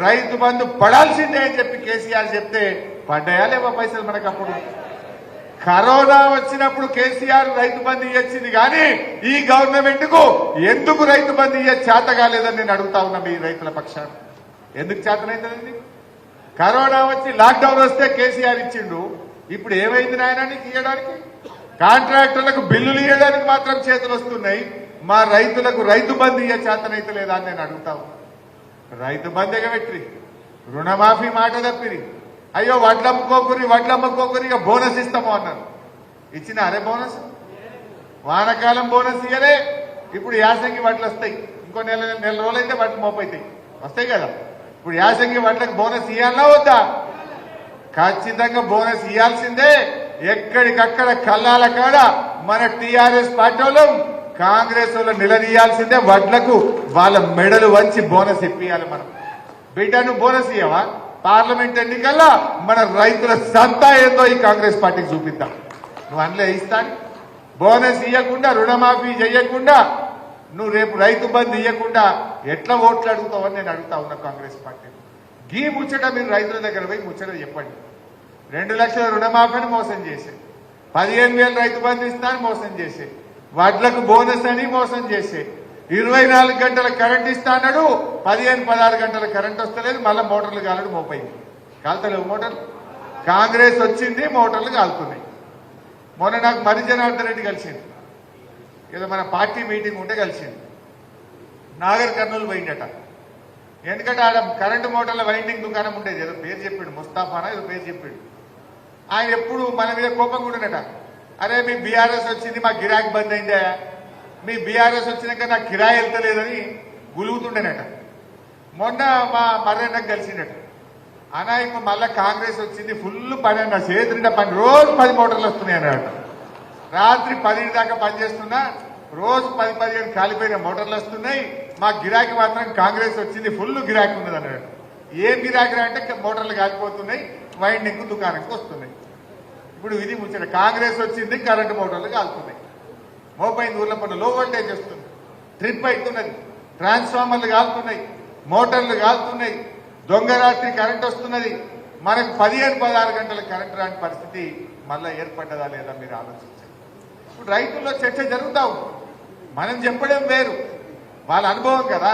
రైతు బంధు పడాల్సిందే అని చెప్పి కేసీఆర్ చెప్తే పడ్డాయా లేవా పైసలు మనకు? అప్పుడు కరోనా వచ్చినప్పుడు కేసీఆర్ రైతు బంధు ఇచ్చింది, కానీ ఈ గవర్నమెంట్ కు ఎందుకు రైతు బంధు ఇయ్య చేత కాలేదని నేను అడుగుతా ఉన్నా మీ రైతుల పక్షాన. ఎందుకు చేతనైతుందండి? కరోనా వచ్చి లాక్డౌన్ వస్తే కేసీఆర్ ఇచ్చిండు, ఇప్పుడు ఏమైంది నాయన నీకు ఇవ్వడానికి? కాంట్రాక్టర్లకు బిల్లులు ఇవ్వడానికి మాత్రం చేతులు వస్తున్నాయి, మా రైతులకు రైతు బంధు ఇయ్య చేతనైతే లేదా అని నేను అడుగుతా ఉన్నా. రైతు బంధు ఎగబెట్టి రుణమాఫీ మాట తప్పిరి. అయ్యో వడ్లమ్మకోకురి ఇక బోనస్ ఇస్తాము అన్నారు. ఇచ్చిన అరే బోనస్? వానకాలం బోనస్ ఇయ్యలే, ఇప్పుడు యాసంగి వడ్లు వస్తాయి, ఇంకో నెల రోజులైతే వడ్లు మోపైతాయి, వస్తాయి కదా. ఇప్పుడు యాసంగి వడ్లకు బోనస్ ఇవ్వాలన్నా వద్దా? ఖచ్చితంగా బోనస్ ఇవ్వాల్సిందే. ఎక్కడికక్కడ కల్లాల కాడ మన టీఆర్ఎస్ పార్టీ వాళ్ళు కాంగ్రెస్ వాళ్ళు నిలదీయాల్సిందే. వడ్లకు వాళ్ళ మెడలు వంచి బోనస్ ఇప్పియాలి. మనం బిడ్డను బోనస్ ఇవ్వవా? పార్లమెంట్ ఎన్నికల్లో మన రైతుల సత్తా ఏందో ఈ కాంగ్రెస్ పార్టీకి చూపిద్దాం. నువ్వు అందులో ఇస్తాను బోనస్ ఇవ్వకుండా, రుణమాఫీ చేయకుండా, నువ్వు రేపు రైతు బంధు ఇవ్వకుండా ఎట్లా ఓట్లు అడుగుతావని నేను అడుగుతా ఉన్నా కాంగ్రెస్ పార్టీ. గీ ముచ్చట మీరు రైతుల దగ్గర పోయి ముచ్చట చెప్పండి. 2 లక్షల రుణమాఫీని మోసం చేసే, 15,000 రైతు బంధు ఇస్తానని మోసం చేసే, వడ్లకు బోనస్ అని మోసం చేసే, 24 గంటల కరెంట్ ఇస్తాడు, 15-16 గంటల కరెంట్ వస్తలేదు, మళ్ళీ మోటార్లు కాలడు మోపైంది. కాలుతలేవు మోటార్లు. కాంగ్రెస్ వచ్చింది, మోటార్లు కాలుతున్నాయి. మొన్న నాకు మరి జనార్దన్ రెడ్డి కలిసింది, ఏదో మన పార్టీ మీటింగ్ ఉంటే కలిసింది. నాగర్ కర్నూలు పోయిందట. ఎందుకంటే ఆడ కరెంటు మోటార్ల వైండింగ్ దుకాణం ఉండేది, ఏదో పేరు చెప్పాడు, ముస్తాఫానా ఏదో పేరు చెప్పాడు. ఆయన ఎప్పుడు మన మీద కోపం కూడా, అరే మీ బీఆర్ఎస్ వచ్చింది, మా గిరాకీ బంద్ అయిందా, మీ బీఆర్ఎస్ వచ్చినాక నాకు కిరాయి వెళ్తలేదని గులుగుతుండేనట. మొన్న మా మర్రన్నకు కలిసిండట. అనా ఇప్పుడు మళ్ళా కాంగ్రెస్ వచ్చింది ఫుల్ పని అన్న చేతింట పని రోజు 10 మోటార్లు వస్తున్నాయి అన్నట్టు. రాత్రి 10 దాకా పనిచేస్తున్నా రోజు 10-15 కాలిపోయిన మోటార్లు వస్తున్నాయి. మా గిరాకీ మాత్రం కాంగ్రెస్ వచ్చింది ఫుల్ గిరాకీ ఉన్నది అన్నట్టు. ఏం గిరాకీ అంటే మోటార్లు కాలిపోతున్నాయి, వైండింగ్ దుకాణానికి వస్తున్నాయి. ఇప్పుడు ఇది ముచ్చట. కాంగ్రెస్ వచ్చింది కరెంటు మోటార్లు కాలుతున్నాయి, మోపైంది ఊర్ల పనులు లో వోల్టేజ్ వస్తుంది, ట్రిప్ అవుతున్నది, ట్రాన్స్ఫార్మర్లు కాలుతున్నాయి, మోటార్లు కాలుతున్నాయి, దొంగ రాత్రి కరెంట్ వస్తున్నది. మనకు 15-16 గంటల కరెంట్ రాని పరిస్థితి మళ్ళా ఏర్పడ్డదా లేదా మీరు ఆలోచించండి. ఇప్పుడు రైతుల్లో చర్చ జరుగుతా ఉంది. మనం చెప్పడం వేరు, వాళ్ళ అనుభవం కదా.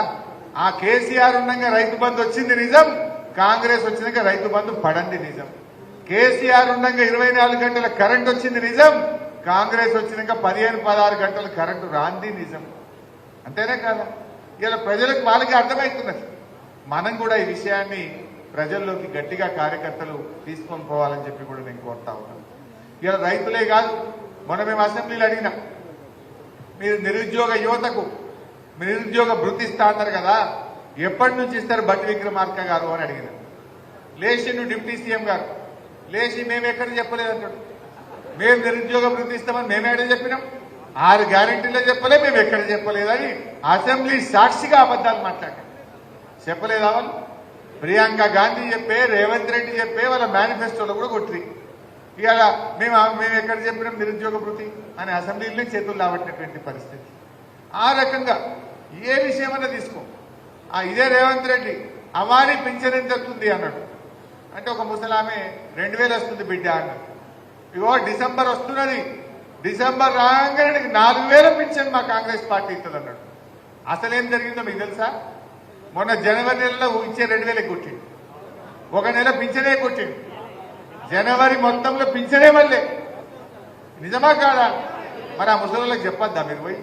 ఆ కేసీఆర్ ఉండగా రైతు బంధు వచ్చింది నిజం, కాంగ్రెస్ వచ్చినాక రైతు బంధు పడంది నిజం. కేసీఆర్ ఉండగా 24 గంటల కరెంట్ వచ్చింది నిజం, కాంగ్రెస్ వచ్చినాక 15-16 గంటల కరెంటు రాంది నిజం. అంతేనే కదా. ఇలా ప్రజలకు వాళ్ళకి అర్థమవుతున్నది. మనం కూడా ఈ విషయాన్ని ప్రజల్లోకి గట్టిగా కార్యకర్తలు తీసుకొని పోవాలని చెప్పి కూడా నేను కోరుతా ఉన్నాను. ఇలా రైతులే కాదు, మొన్న మేము అసెంబ్లీలో అడిగినాం, మీరు నిరుద్యోగ యువతకు నిరుద్యోగ భృతి ఇస్తా అన్నారు కదా, ఎప్పటి నుంచి ఇస్తారు బట్టి విక్రమార్క గారు అని అడిగినాం. లేచి డిప్యూటీ సీఎం గారు లేచి మేము ఎక్కడ చెప్పలేదంటాడు. మేము నిరుద్యోగ భృతి ఇస్తామని మేమేడ చెప్పినాం, 6 గ్యారెంటీలో చెప్పలే, మేము ఎక్కడ చెప్పలేదని అసెంబ్లీ సాక్షిగా అబద్దాలు మాట్లాడాం. చెప్పలేదా వాళ్ళు? ప్రియాంక గాంధీ చెప్పే, రేవంత్ రెడ్డి చెప్పే, వాళ్ళ మేనిఫెస్టోలో కూడా కొట్టి ఇవాళ మేము ఎక్కడ చెప్పినాం నిరుద్యోగ భృతి అని అసెంబ్లీలో చేతులు లాబట్టినటువంటి పరిస్థితి. ఆ రకంగా ఏ విషయమన్నా తీసుకో. ఇదే రేవంత్ రెడ్డి అవారీ పింఛన్ ఎంత వస్తుంది అన్నాడు. అంటే ఒక ముసలామె 2000 వస్తుంది బిడ్డ అన్నాడు. ఇగో డిసెంబర్ వస్తున్నది, డిసెంబర్ రాగానే 4000 పింఛన్ మా కాంగ్రెస్ పార్టీ ఇస్తుంది అన్నాడు. అసలేం జరిగిందో మీకు తెలుసా? మొన్న జనవరి నెలలో ఇచ్చే 2000 కొట్టిండు, ఒక నెల పింఛనే కొట్టిండు, జనవరి మొత్తంలో పింఛనే మళ్ళీ. నిజమా కాదా? మరి ఆ ముసలిళ్ళకి చెప్పొద్దా మీరు పోయి?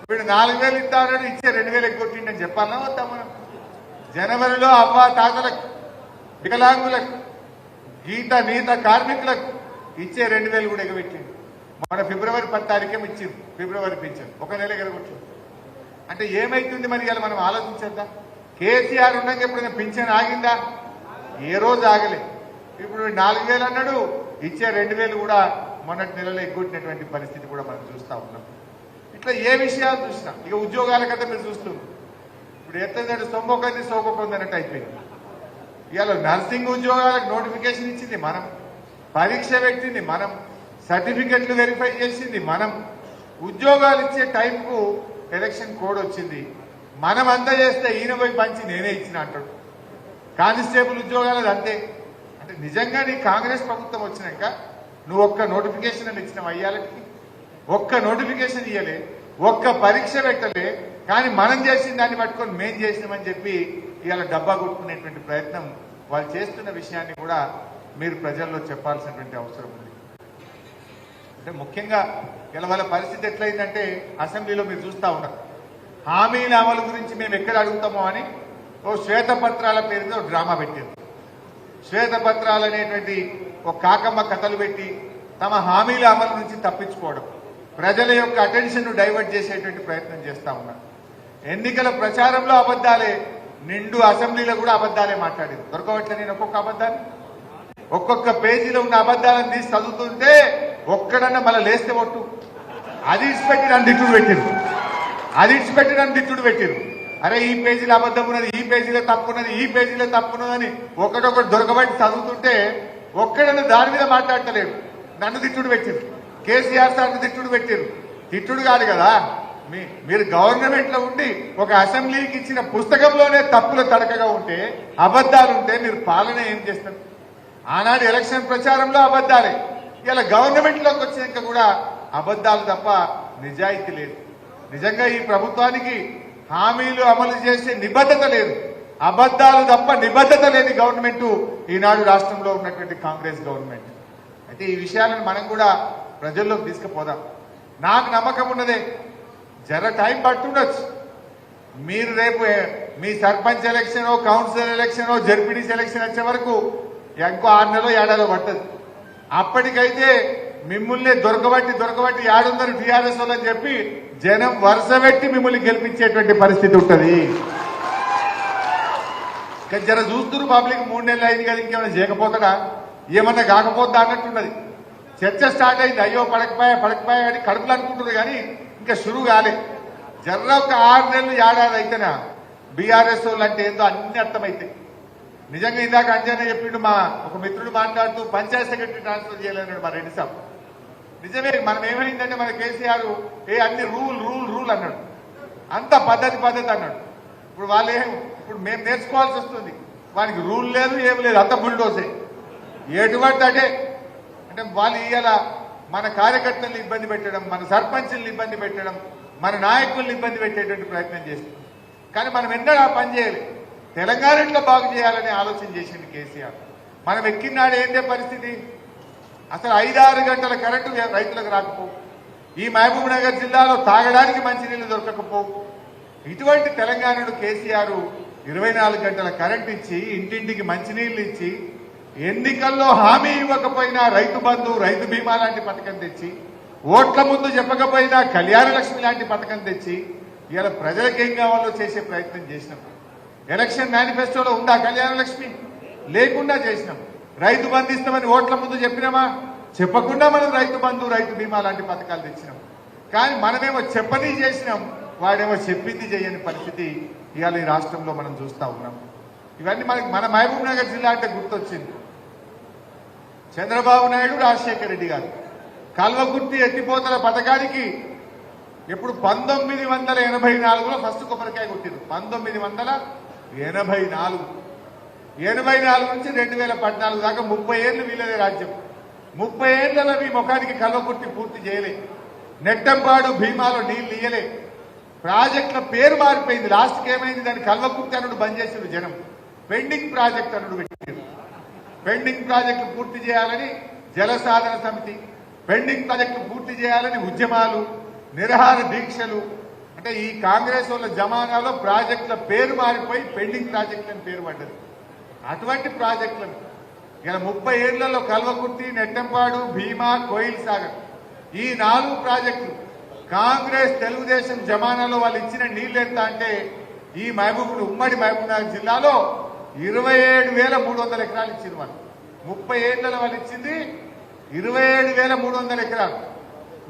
వీడు 4000 ఇస్తారని ఇచ్చే 2000 కొట్టిండని చెప్పాలన్నా వద్దా మనం? జనవరిలో అవ్వ తాతలకు, వికలాంగులకు, గీత నీత కార్మికులకు ఇచ్చే 2000 కూడా ఎగబెట్టిండు. మన ఫిబ్రవరి 10 తారీఖేమో ఇచ్చింది ఫిబ్రవరి పింఛన్, ఒక నెల ఎగరగొట్టింది. అంటే ఏమైతుంది మరి ఇలా మనం ఆలోచించద్దా? కేసీఆర్ ఉండగా ఎప్పుడైనా పింఛన్ ఆగిందా? ఏ రోజు ఆగలే. ఇప్పుడు 4000 అన్నాడు, ఇచ్చే 2000 కూడా మొన్నటి నెలలో ఎగ్గొట్టినటువంటి పరిస్థితి కూడా మనం చూస్తా ఉన్నాం. ఇట్లా ఏ విషయాలు చూసినా ఇక ఉద్యోగాల కథ మీరు చూస్తున్నాం. ఇప్పుడు ఎట్లంటే సొమ్మొకది సోకొకంది అన్నట్టు అయిపోయింది. ఇవాళ నర్సింగ్ ఉద్యోగాలకు నోటిఫికేషన్ ఇచ్చింది మనం, పరీక్ష పెట్టింది మనం, సర్టిఫికెట్లు వెరిఫై చేసింది మనం, ఉద్యోగాలు ఇచ్చే టైంకు ఎలక్షన్ కోడ్ వచ్చింది. మనం అంతా చేస్తే ఈయన పోయి పంచి నేనే ఇచ్చిన అంటాడు. కానిస్టేబుల్ ఉద్యోగాలు అంతే. అంటే నిజంగా నీ కాంగ్రెస్ ప్రభుత్వం వచ్చినాక నువ్వు ఒక్క నోటిఫికేషన్ అని ఇచ్చినావు అయ్యాలకి? ఒక్క నోటిఫికేషన్ ఇయ్యలే, ఒక్క పరీక్ష పెట్టలే. కానీ మనం చేసిన దాన్ని పట్టుకొని మేం చేసినామని చెప్పి ఇవాళ డబ్బా కొట్టుకునేటువంటి ప్రయత్నం వాళ్ళు చేస్తున్న విషయాన్ని కూడా మీరు ప్రజల్లో చెప్పాల్సినటువంటి అవసరం ఉంది. అంటే ముఖ్యంగా ఇలా వాళ్ళ పరిస్థితి ఎట్లయిందంటే అసెంబ్లీలో మీరు చూస్తా ఉన్నారు, హామీల అమలు గురించి మేము ఎక్కడ అడుగుతామో అని ఓ శ్వేతపత్రాల పేరుతో డ్రామా పెట్టారు. శ్వేతపత్రాలు అనేటువంటి ఒక కాకమ్మ కథలు పెట్టి తమ హామీల అమలు నుంచి తప్పించుకోవడం, ప్రజల యొక్క అటెన్షన్ డైవర్ట్ చేసేటువంటి ప్రయత్నం చేస్తా ఉన్నారు. ఎన్నికల ప్రచారంలో అబద్దాలే, నిండు అసెంబ్లీలో కూడా అబద్దాలే మాట్లాడింది. దొరకవట్లే నేను ఒక్కొక్క పేజీలో ఉన్న అబద్దాలను తీసి చదువుతుంటే ఒక్కడన్నా మళ్ళీ లేస్తే ఒట్టు అది ఇచ్చిపెట్టి నన్ను దిట్టుడు పెట్టిరు, అది ఇచ్చిపెట్టి నన్ను దిట్టుడు పెట్టిరు. అరే ఈ పేజీలో అబద్ధం ఉన్నది, ఈ పేజీలో తప్పున్నది, ఈ పేజీలో తప్పున్నదని ఒకటొకటి దొరకబట్టి చదువుతుంటే ఒక్కడన్నా దాని మీద మాట్లాడతలేడు. నన్ను దిట్టుడు పెట్టిరు, కేసీఆర్ సార్ని దిట్టుడు పెట్టిరు. తిట్టుడు కాదు కదా, మీరు గవర్నమెంట్ లో ఉండి ఒక అసెంబ్లీకి ఇచ్చిన పుస్తకంలోనే తప్పులు తడకగా ఉంటే, అబద్దాలు ఉంటే మీరు పాలన ఏం చేస్తారు? ఆనాడు ఎలక్షన్ ప్రచారంలో అబద్దాలే, ఇలా గవర్నమెంట్ లోకి వచ్చినాక కూడా అబద్దాలు తప్ప నిజాయితీ లేదు. నిజంగా ఈ ప్రభుత్వానికి హామీలు అమలు చేసే నిబద్ధత లేదు, అబద్దాలు తప్ప నిబద్ధత లేని గవర్నమెంట్ ఈనాడు రాష్ట్రంలో ఉన్నటువంటి కాంగ్రెస్ గవర్నమెంట్. అయితే ఈ విషయాలను మనం కూడా ప్రజల్లోకి తీసుకుపోదాం. నాకు నమ్మకం ఉన్నదే, జర టైం పట్టుండొచ్చు. మీరు రేపు మీ sarpanch election, councillor election, ZPTC election వచ్చే వరకు ఇంకో 6 నెలలో 7 నెలలో పడుతుంది. అప్పటికైతే మిమ్మల్ని దొరకబట్టి ఏడుందరు టీఆర్ఎస్ అని చెప్పి జనం వరుస పెట్టి మిమ్మల్ని గెలిపించేటువంటి పరిస్థితి ఉంటుంది. జర చూస్తున్నారు పబ్లిక్ 3 నెలలు అయింది కదా ఇంకేమైనా చేయకపోతాడా ఏమన్నా కాకపోద్దా అన్నట్టున్నది. చర్చ స్టార్ట్ అయింది. అయ్యో పడకపోయా అని కడుపులు అనుకుంటున్నారు కానీ ఇంకా షురు కాలే. జర్ర ఒక 6 నెలలు ఏడాది అయితేనా బీఆర్ఎస్ వాళ్ళు అంటే ఏందో అన్ని అర్థమైతాయి. నిజంగా ఇందాక అంజనే చెప్పిండు, మా ఒక మిత్రుడు మాట్లాడుతూ పంచాయత్ సెక్రటరీ ట్రాన్స్ఫర్ చేయలేన్నాడు మా రెడ్డి సాబ్. నిజమే, మనం ఏమైందంటే మన కేసీఆర్ అన్ని రూల్ అన్నాడు, అంత పద్ధతి అన్నాడు. ఇప్పుడు ఇప్పుడు మేము నేర్చుకోవాల్సి వస్తుంది. వానికి రూల్ లేదు ఏం లేదు, అంత బుల్డోసే ఎటువంటి అంటే వాళ్ళు ఇవాళ మన కార్యకర్తలను ఇబ్బంది పెట్టడం, మన సర్పంచులను ఇబ్బంది పెట్టడం, మన నాయకులను ఇబ్బంది పెట్టేటువంటి ప్రయత్నం చేస్తుంది. కానీ మనం ఎన్నడూ ఆ పని చేయాలి. తెలంగాణలో బాగు చేయాలని ఆలోచన చేసింది కేసీఆర్. మనం ఎక్కినాడు ఏంటే పరిస్థితి, అసలు 5-6 గంటల కరెంటు రైతులకు రాకపోవు, ఈ మహబూబ్ నగర్ జిల్లాలో తాగడానికి మంచినీళ్లు దొరకకపోవు. ఇటువంటి తెలంగాణను కేసీఆర్ 24 గంటల కరెంట్ ఇచ్చి ఇంటింటికి మంచినీళ్లు ఇచ్చి ఎన్నికల్లో హామీ ఇవ్వకపోయినా రైతు బంధు రైతు బీమా లాంటి పథకం తెచ్చి ఓట్ల ముందు చెప్పకపోయినా కళ్యాణ లక్ష్మి లాంటి పథకం తెచ్చి ఇలా ప్రజలకు ఏం కావాలో చేసే ప్రయత్నం చేసినాం. ఎలక్షన్ మేనిఫెస్టోలో ఉందా కళ్యాణ లక్ష్మి? లేకుండా చేసినాం. రైతు బంధు ఇస్తామని ఓట్ల ముందు చెప్పినామా? చెప్పకుండా మనం రైతు బంధు రైతు బీమా లాంటి పథకాలు తెచ్చినాం. కానీ మనమేమో చెప్పని చేసినాం, వాడేమో చెప్పింది చేయని పరిస్థితి ఇవాళ ఈ రాష్ట్రంలో మనం చూస్తా ఉన్నాం. ఇవన్నీ మన మహబూబ్ నగర్ జిల్లా అంటే గుర్తొచ్చింది. చంద్రబాబు నాయుడు, రాజశేఖర రెడ్డి గారు కల్వకుర్తి ఎత్తిపోతల పథకానికి ఎప్పుడు 1984లో ఫస్ట్ కొబ్బరికాయ కొట్టింది. 1984 నుంచి 2014 దాకా 30 ఏళ్లు వీళ్ళదే రాజ్యం. 30 ఏళ్లలో మీ ముఖానికి కల్వకుర్తి పూర్తి చేయలే. నెట్టంపాడు భీమాలో నీళ్లు ఇయ్యలే. ప్రాజెక్టుల పేరు మారిపోయింది. లాస్ట్కి ఏమైంది, దాన్ని కల్వకుర్తి అనుడు బంద్ చేసిన జనం పెండింగ్ ప్రాజెక్ట్ అనుడు పెట్టారు. పెండింగ్ ప్రాజెక్టులు పూర్తి చేయాలని జలసాధన సమితి, పెండింగ్ ప్రాజెక్టులు పూర్తి చేయాలని ఉద్యమాలు, నిరహార దీక్షలు. అంటే ఈ కాంగ్రెస్ వాళ్ళ జమానాలో ప్రాజెక్టుల పేరు మారిపోయి పెండింగ్ ప్రాజెక్టులని పేరు పడ్డది. అటువంటి ప్రాజెక్టులను ఇలా 30 ఏళ్లలో కల్వకుర్తి, నెట్టంపాడు, భీమా, కోయిల్ సాగర్ ఈ 4 ప్రాజెక్టులు కాంగ్రెస్ తెలుగుదేశం జమానాలో వాళ్ళు ఇచ్చిన నీళ్లు ఎంత అంటే ఈ ఉమ్మడి మహబూబ్ నగర్ జిల్లాలో 27,300 ఎకరాలు ఇచ్చింది. వాళ్ళు 30 ఏళ్లలో వాళ్ళు ఇచ్చింది 27,300 ఎకరాలు.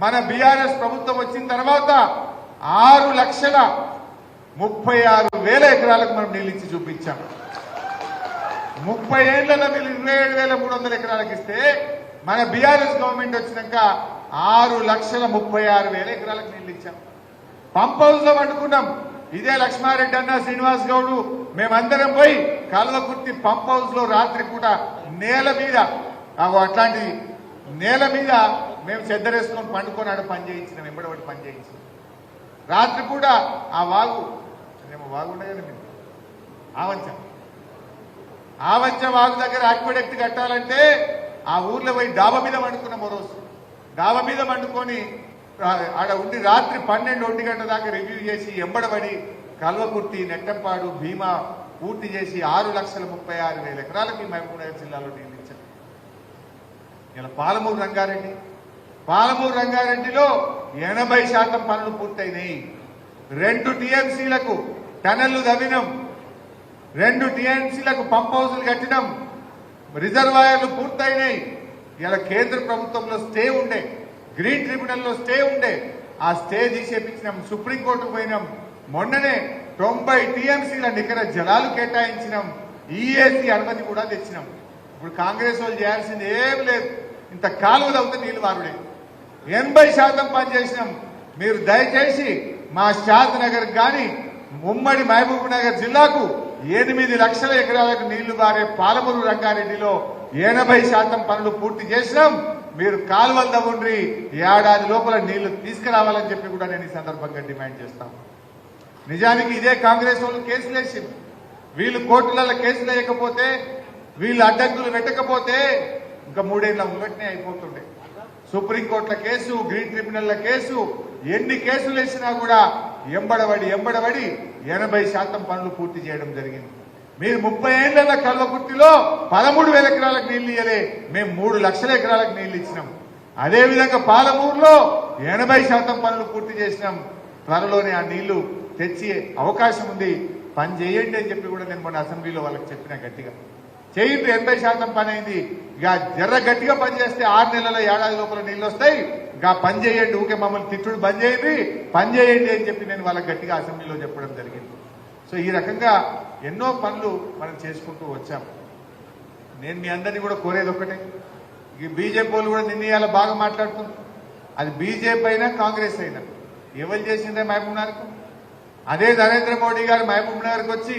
మన బీఆర్ఎస్ ప్రభుత్వం వచ్చిన తర్వాత 6,36,000 ఎకరాలకు మనం నీళ్ళు ఇచ్చి చూపించాం. 30 ఏళ్లలో మీరు 27,300 ఎకరాలకు ఇస్తే మన బీఆర్ఎస్ గవర్నమెంట్ వచ్చినాక 6,36,000 ఎకరాలకు నీళ్లు ఇచ్చాం. పంప్ హౌస్ లో పట్టుకున్నాం. ఇదే లక్ష్మారెడ్డి అన్న, శ్రీనివాస్ గౌడ్ మేమందరం పోయి కల్వకుర్తి పంప్ హౌస్ లో రాత్రి పూట నేల మీద అట్లాంటి నేల మీద మేము చెద్దరేసుకొని పండుకొని ఆడ పని చేయించినాం. వెంబడబడి పని చేయించినాం. రాత్రి పూట ఆ వాగు ఉండగా ఆవంచ వాగు దగ్గర ఆక్విడెక్ట్ కట్టాలంటే ఆ ఊర్లో పోయి డాబా మీద పండుకున్నాం. ఓ రోజు డాబా మీద పండుకొని ఆడ ఉండి రాత్రి 12-1 గంటల దాకా రివ్యూ చేసి ఎంబడబడి కల్వకుర్తి, నెట్టంపాడు, భీమా పూర్తి చేసి 6,36,000 ఎకరాలకి మహబూబ్ నగర్ జిల్లాలో నీళ్ళు ఇచ్చారు. ఇలా పాలమూరు రంగారెడ్డిలో 80% పనులు పూర్తయినాయి. 2 టీఎంసీలకు టనళ్లు తవ్వినాం. 2 టీఎంసీలకు పంప్ హౌసులు కట్టినాం. రిజర్వాయర్లు పూర్తయినాయి. ఇలా కేంద్ర ప్రభుత్వంలో స్టే ఉండే, గ్రీన్ ట్రిబ్యునల్లో స్టే ఉండే, ఆ స్టే తీసేపించినాం. సుప్రీంకోర్టుకు పోయినాం. మొన్ననే 90 టీఎంసీల నికర జలాలు కేటాయించినాం. ఈఏసీ అనుమతి కూడా తెచ్చినాం. ఇప్పుడు కాంగ్రెస్ వాళ్ళు చేయాల్సింది ఏం లేదు, ఇంత కాలువ తవ్వుతే నీళ్లు వారుడే. 80% పని చేసినాం. మీరు దయచేసి మా షాద్ నగర్ కానీ ఉమ్మడి మహబూబ్ నగర్ జిల్లాకు 8 లక్షల ఎకరాలకు నీళ్లు బారే పాలమూరు రంగారెడ్డిలో 80% పనులు పూర్తి చేసినాం. మీరు కాలువలు తవ్వండి, ఏడాది లోపల నీళ్లు తీసుకురావాలని చెప్పి కూడా నేను ఈ సందర్భంగా డిమాండ్ చేస్తాను. నిజానికి ఇదే కాంగ్రెస్ వాళ్ళు కేసులు వేసింది. వీళ్ళు కోర్టులలో కేసులు వేయకపోతే, వీళ్ళు అడ్డంకులు పెట్టకపోతే ఇంకా 3 ఏళ్ల ముంగట్నే అయిపోతుండే. సుప్రీంకోర్టుల కేసు, గ్రీన్ ట్రిబ్యునల్ల కేసు, ఎన్ని కేసులు వేసినా కూడా ఎంబడబడి 80% పనులు పూర్తి చేయడం జరిగింది. మీరు 30 ఏళ్ల కల్వకుర్తిలో 13,000 ఎకరాలకు నీళ్లు ఇయ్యలే, మేము 3 లక్షల ఎకరాలకు నీళ్లు ఇచ్చినాం. అదేవిధంగా పాలమూరులో 80% పనులు పూర్తి చేసినాం. త్వరలోనే ఆ నీళ్లు తెచ్చే అవకాశం ఉంది. పని చేయండి అని చెప్పి కూడా నేను మొన్న అసెంబ్లీలో వాళ్ళకి చెప్పిన గట్టిగా చేయండి. 80% పని అయింది. ఇక జర్ర గట్టిగా పని చేస్తే 6 నెలల ఏడాది లోపల నీళ్ళు వస్తాయి. ఇక పని చేయండి, ఊకే మమ్మల్ని తిట్టుడు బంద్ చేయండి, పని చేయండి అని చెప్పి నేను వాళ్ళకి గట్టిగా అసెంబ్లీలో చెప్పడం జరిగింది. సో ఈ రకంగా ఎన్నో పనులు మనం చేసుకుంటూ వచ్చాం. నేను మీ అందరినీ కూడా కోరేది ఒకటే, ఈ బీజేపీ వాళ్ళు కూడా నిర్ణయాలు బాగా మాట్లాడుతున్నారు. అది బీజేపీ అయినా కాంగ్రెస్ అయినా ఎవరు చేసిందే మహబూబ్ నగర్కు? అదే నరేంద్ర మోడీ గారు మహబూబ్ నగర్కి వచ్చి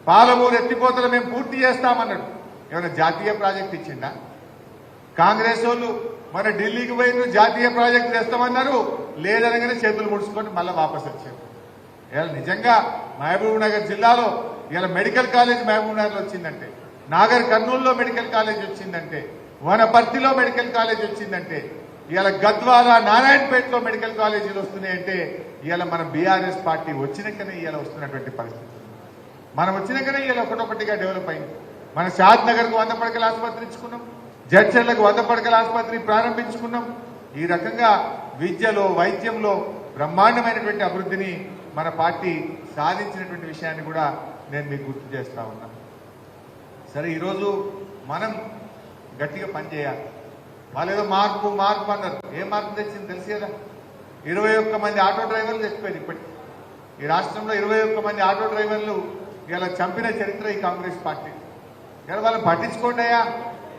పాలమూరు ఎత్తిపోతలు మేము పూర్తి చేస్తామన్నాడు. ఏమైనా జాతీయ ప్రాజెక్ట్ ఇచ్చిందా? కాంగ్రెస్ వాళ్ళు మన ఢిల్లీకి పోయిన జాతీయ ప్రాజెక్టు తెస్తామన్నారు, లేదనగానే చేతులు ముడుచుకొని మళ్ళీ వాపసు వచ్చారు. ఇలా నిజంగా మహబూబ్ నగర్ జిల్లాలో ఇలా మెడికల్ కాలేజ్ మహబూబ్ నగర్లో వచ్చిందంటే, నాగర్ కర్నూలులో మెడికల్ కాలేజ్ వచ్చిందంటే, వనపర్తిలో మెడికల్ కాలేజ్ వచ్చిందంటే, ఇలా గద్వాల నారాయణపేటలో మెడికల్ కాలేజీలు వస్తున్నాయంటే ఇలా మన బీఆర్ఎస్ పార్టీ వచ్చినాకనే ఇలా వస్తున్నటువంటి పరిస్థితి. మనం వచ్చినాకనే ఇలా ఒకటొకటిగా డెవలప్ అయింది. మన షాద్ నగర్ కు 100 పడకల ఆసుపత్రి ఇచ్చుకున్నాం, జడ్చర్లకు 100 పడకల ఆసుపత్రి ప్రారంభించుకున్నాం. ఈ రకంగా విద్యలో వైద్యంలో బ్రహ్మాండమైనటువంటి అభివృద్ధిని మన పార్టీ సాధించినటువంటి విషయాన్ని కూడా నేను మీకు గుర్తు చేస్తా ఉన్నా. సరే, ఈరోజు మనం గట్టిగా పనిచేయాలి. వాళ్ళు ఏదో మార్పు మార్పు అన్నారు. ఏ మార్పు తెచ్చింది తెలుసు కదా? 21 మంది ఆటో డ్రైవర్లు చచ్చిపోయారు. ఇప్పటికి ఈ రాష్ట్రంలో 21 మంది ఆటో డ్రైవర్లు ఇలా చంపిన చరిత్ర ఈ కాంగ్రెస్ పార్టీ. ఇలా వాళ్ళని పట్టించుకోండియా,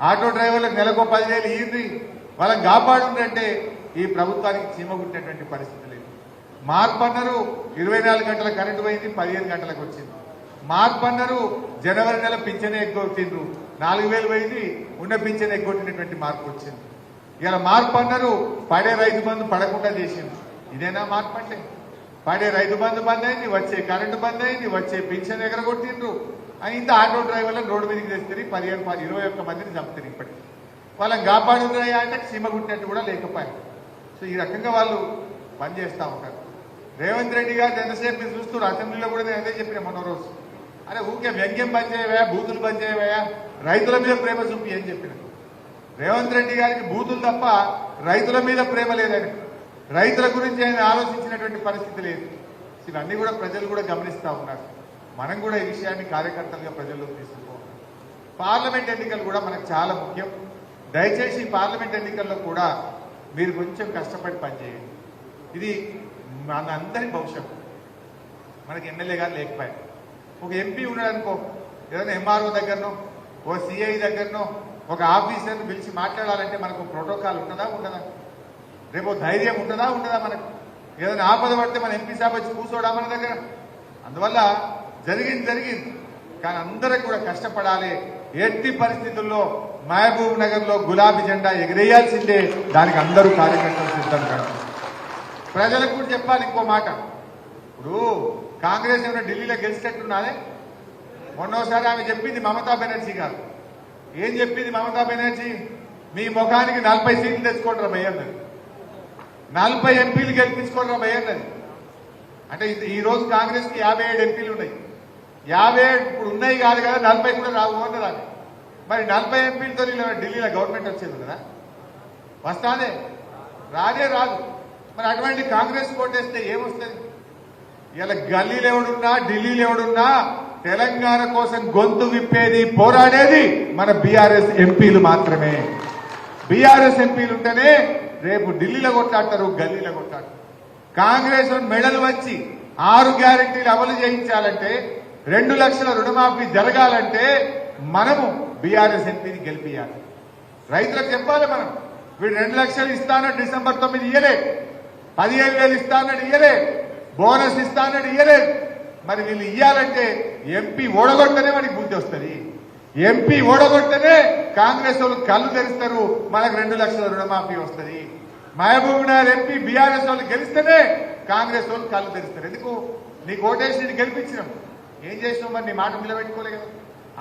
ఆటో డ్రైవర్లకు నెలకు 10,000 ఇయ్యండి, వాళ్ళని కాపాడుంటే ఈ ప్రభుత్వానికి చీమగుట్టినటువంటి పరిస్థితి లేదు. మార్పు అన్నారు, 24 గంటల కరెంటు పోయింది, 15 గంటలకు వచ్చింది. మార్పు అన్నారు, జనవరి నెల పింఛనే ఎగ్గొట్టిండ్రు, 4,000 పోయింది, ఉన్న పింఛన్ ఎగ్గొట్టినటువంటి మార్పు వచ్చింది. ఇలా మార్పు అన్నారు, పడే రైతు బంధు పడకుండా చేసింది. ఇదేనా మార్పు అంటే? పడే రైతు బంధు బంద్ అయింది, వచ్చే కరెంటు బంద్ అయింది, వచ్చే పింఛన్ ఎగరగొట్టిండ్రు. ఇంత ఆటో డ్రైవర్లను రోడ్డు మీదకి తెస్తారు, 21 మందిని చంపుతారు. ఇప్పటికి వాళ్ళని కాపాడుతున్నాయా అంటే సీమగుట్టినట్టు కూడా లేకపోయారు. సో ఈ రకంగా వాళ్ళు పనిచేస్తూ ఉంటారు. రేవంత్ రెడ్డి గారు ఎంతసేపు మీరు చూస్తున్నారు, అసెంబ్లీలో కూడా నేను అదే చెప్పిన మొన్న రోజు, అరే ఊకే వ్యంగ్యం బంద్ చేయవా, బూతులు బంద్ చేయవా, రైతుల మీద ప్రేమ చూపి అని చెప్పిన. రేవంత్ రెడ్డి గారికి బూతులు తప్ప రైతుల మీద ప్రేమ లేదని, రైతుల గురించి ఆయన ఆలోచించినటువంటి పరిస్థితి లేదు. ఇవన్నీ కూడా ప్రజలు కూడా గమనిస్తూ ఉన్నారు. మనం కూడా ఈ విషయాన్ని కార్యకర్తలుగా ప్రజల్లోకి తీసుకుపోవాలి. పార్లమెంట్ ఎన్నికలు కూడా మనకు చాలా ముఖ్యం. దయచేసి పార్లమెంట్ ఎన్నికల్లో కూడా మీరు కొంచెం కష్టపడి పనిచేయండి. ఇది మన అందరి భవిష్యత్తు. మనకి ఎమ్మెల్యే గారు లేకపోయారు, ఒక ఎంపీ ఉన్నాడు అనుకో, ఏదైనా ఎంఆర్ఓ దగ్గరనో ఓ సిఐ దగ్గరనో ఒక ఆఫీసర్ని పిలిచి మాట్లాడాలంటే మనకు ప్రోటోకాల్ ఉంటుందా ఉండదా? రేపు ధైర్యం ఉంటుందా ఉండదా? మనకు ఏదైనా ఆపద పడితే మన ఎంపీ సాబ్ వచ్చి కూర్చోడా మన దగ్గర? అందువల్ల జరిగింది, కానీ అందరికి కూడా కష్టపడాలి. ఎట్టి పరిస్థితుల్లో మహబూబ్ నగర్ లో గులాబీ జెండా ఎగిరేయాల్సిందే. దానికి అందరూ కార్యకర్తలు సిద్ధం కాదు. ప్రజలకు కూడా చెప్పాలి ఇంకో మాట. ఇప్పుడు కాంగ్రెస్ ఏమైనా ఢిల్లీలో గెలిచినట్టున్నారే. మొన్నోసారి ఆమె చెప్పింది మమతా బెనర్జీ గారు. ఏం చెప్పింది మమతా బెనర్జీ? మీ ముఖానికి 40 సీట్లు తెచ్చుకోండి రా భయ్యన్నది, 40 ఎంపీలు గెలిపించుకోండి రా భయ్యన్నది. అంటే ఈ రోజు కాంగ్రెస్ కి 57 ఎంపీలు ఉన్నాయి. 57 ఇప్పుడు ఉన్నాయి కాదు కదా, 40 కూడా రావు అన్నది. మరి 40 ఎంపీలతో ఢిల్లీలో గవర్నమెంట్ వచ్చేది కదా? వస్తానే రాదు. మరి అటువంటి కాంగ్రెస్ కోటేస్తే ఏమొస్తుంది? ఇలా గల్లీలు ఎవడున్నా ఢిల్లీలో ఎవడున్నా తెలంగాణ కోసం గొంతు విప్పేది పోరాడేది మన బీఆర్ఎస్ ఎంపీలు మాత్రమే. బీఆర్ఎస్ ఎంపీలు ఉంటేనే రేపు ఢిల్లీలో కొట్లాడతారు, గల్లీలో కొట్లాడతారు. కాంగ్రెస్ మెడలు వచ్చి 6 గ్యారెంటీలు అమలు చేయించాలంటే, 2 లక్షల రుణమాఫీ జరగాలంటే మనము బీఆర్ఎస్ ఎంపీని గెలిపియాలి. రైతులకు చెప్పాలి మనం, వీడు 2 లక్షలు ఇస్తానని December 9 ఇయ్యలే, 15,000 ఇస్తానని ఇయ్యలే, బోనస్ ఇస్తానని ఇయ్యలేదు. మరి వీళ్ళు ఇయ్యాలంటే ఎంపీ ఓడగొట్టనే మనకి బుద్ధి వస్తుంది. ఎంపీ ఓడగొట్టనే కాంగ్రెస్ వాళ్ళు కళ్ళు తెరుస్తారు, మనకు 2 లక్షల రుణమాఫీ వస్తుంది. మహబూబ్ నగర్ ఎంపీ బీఆర్ఎస్ వాళ్ళు గెలిస్తేనే కాంగ్రెస్ వాళ్ళు కళ్ళు తెరుస్తారు. ఎందుకు? నీకు ఓటేసి నేను గెలిపించినాం, ఏం చేసినాం? మరి నీ మాట నిలబెట్టుకోలే కదా.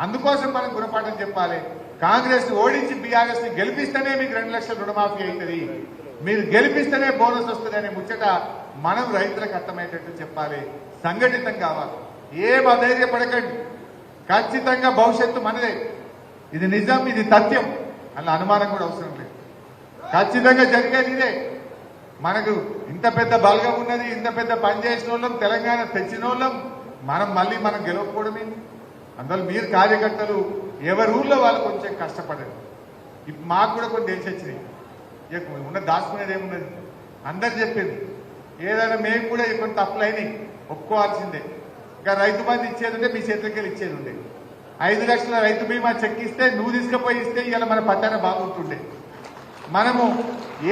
అందుకోసం మనం గుణపాఠం చెప్పాలి. కాంగ్రెస్ ఓడించి బీఆర్ఎస్ ని గెలిపిస్తేనే మీకు 2 లక్షల రుణమాఫీ అవుతుంది, మీరు గెలిపిస్తేనే బోనస్ వస్తుంది అనే ముచ్చట మనం రైతులకు అర్థమయ్యేటట్టు చెప్పాలి. సంఘటితం కావాలి. ఏం అధైర్యపడకండి. ఖచ్చితంగా భవిష్యత్తు మనదే. ఇది నిజం, ఇది సత్యం. అలా అనుమానం కూడా అవసరం లేదు. ఖచ్చితంగా జరిగేది ఇదే. మనకు ఇంత పెద్ద బలగం ఉన్నది, ఇంత పెద్ద పని చేసిన వాళ్ళం, తెలంగాణ తెచ్చిన వాళ్ళం, మనం గెలవకపోవడమే. అందువల్ల మీరు కార్యకర్తలు ఎవరి ఊర్లో వాళ్ళు కొంచెం కష్టపడండి. ఇప్పుడు మాకు కూడా కొన్ని తెలిసి వచ్చినాయి. ఉన్న దాచుకునేది ఏమున్నది, అందరు చెప్పింది. ఏదైనా మేము కూడా కొన్ని తప్పులు అయినాయి, ఒప్పుకోవాల్సిందే. ఇంకా రైతు బంధు ఇచ్చేది ఉంటే మీ చేతులకి ఇచ్చేది ఉండే. 5 లక్షల రైతు బీమా చెక్ ఇస్తే నువ్వు తీసుకుపోయి ఇస్తే ఇలా మన పట్టాన బాగుంటుండే. మనము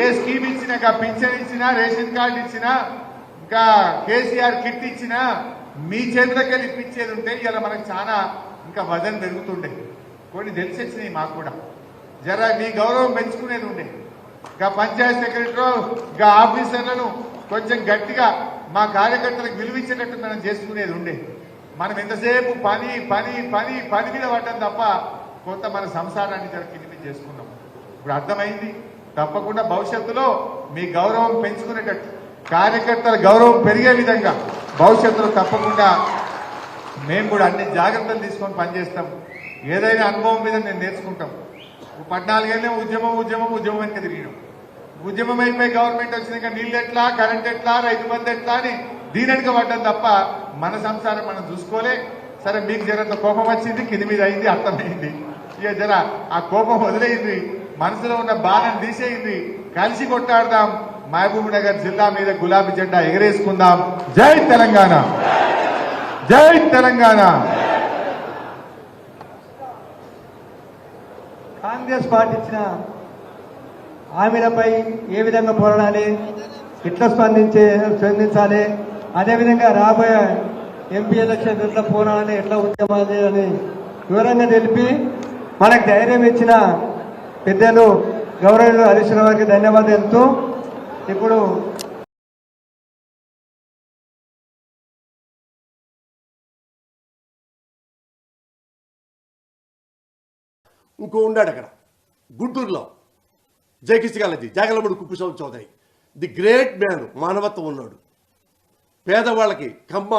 ఏ స్కీమ్ ఇచ్చినా, ఇంకా పింఛన్ ఇచ్చినా, రేషన్ కార్డు ఇచ్చినా, ఇంకా కేసీఆర్ కిట్ ఇచ్చినా మీ చేతులకే ఇప్పించేది ఉంటే ఇలా మనకు చాలా ఇంకా వజన్ పెరుగుతుండే. కొన్ని తెలిసి వచ్చినాయి మాకు కూడా. జర మీ గౌరవం పెంచుకునేది ఉండే. ఇంకా పంచాయత్ సెక్రటరీ, ఇంకా ఆఫీసర్లను కొంచెం గట్టిగా మా కార్యకర్తలకు విలువించేటట్టు మనం చేసుకునేది ఉండే. మనం ఎంతసేపు పని పని పని పని మీద పడ్డం తప్ప కొంత మన సంసారాన్ని కింది చేసుకున్నాం. ఇప్పుడు అర్థమైంది. తప్పకుండా భవిష్యత్తులో మీ గౌరవం పెంచుకునేటట్టు, కార్యకర్తల గౌరవం పెరిగే విధంగా భవిష్యత్తులో తప్పకుండా మేము కూడా అన్ని జాగ్రత్తలు తీసుకొని పనిచేస్తాం. ఏదైనా అనుభవం మీద నేను నేర్చుకుంటాం. 14 ఏళ్ళే ఉద్యమం వెనక తిరిగినాం. ఉద్యమం అయిపోయి గవర్నమెంట్ వచ్చినాక నీళ్ళు ఎట్లా, కరెంట్ ఎట్లా, రైతు బంధు ఎట్లా అని దీనెనక పడ్డం తప్ప మన సంసారం మనం చూసుకోలే. సరే, మీకు జరంత కోపం వచ్చింది, కింది మీద అయింది, అర్థమైంది. ఇక జర ఆ కోపం వదిలేయింది, మనసులో ఉన్న బాధను తీసేయింది. కలిసి కొట్టాడదాం, మహబూబ్ నగర్ జిల్లా మీద గులాబీ జెండా ఎగరేసుకుందాం. జై తెలంగాణ, జై తెలంగాణ. కాంగ్రెస్ పార్టీ ఇచ్చిన హామీలపై ఏ విధంగా పోరాడాలి, ఎట్లా స్పందించాలి, అదేవిధంగా రాబోయే ఎంపీ ఎలక్షన్ ఎట్లా పోరాడాలి, ఎట్లా ఉద్యమాలి అని వివరంగా తెలిపి మనకు ధైర్యం ఇచ్చిన పెద్దలు గౌరవులు హరీష్ రావు గారికి ధన్యవాదాలు తెలుపుతూ ఇప్పుడు ఇంకో ఉన్నాడు అక్కడ గుంటూరులో జయకిసిగాలజీ జాగలమూడి కుక్కుస్వామి చౌదరి, ది గ్రేట్ మ్యాన్, మానవత్వం ఉన్నాడు. పేదవాళ్ళకి కమ్మ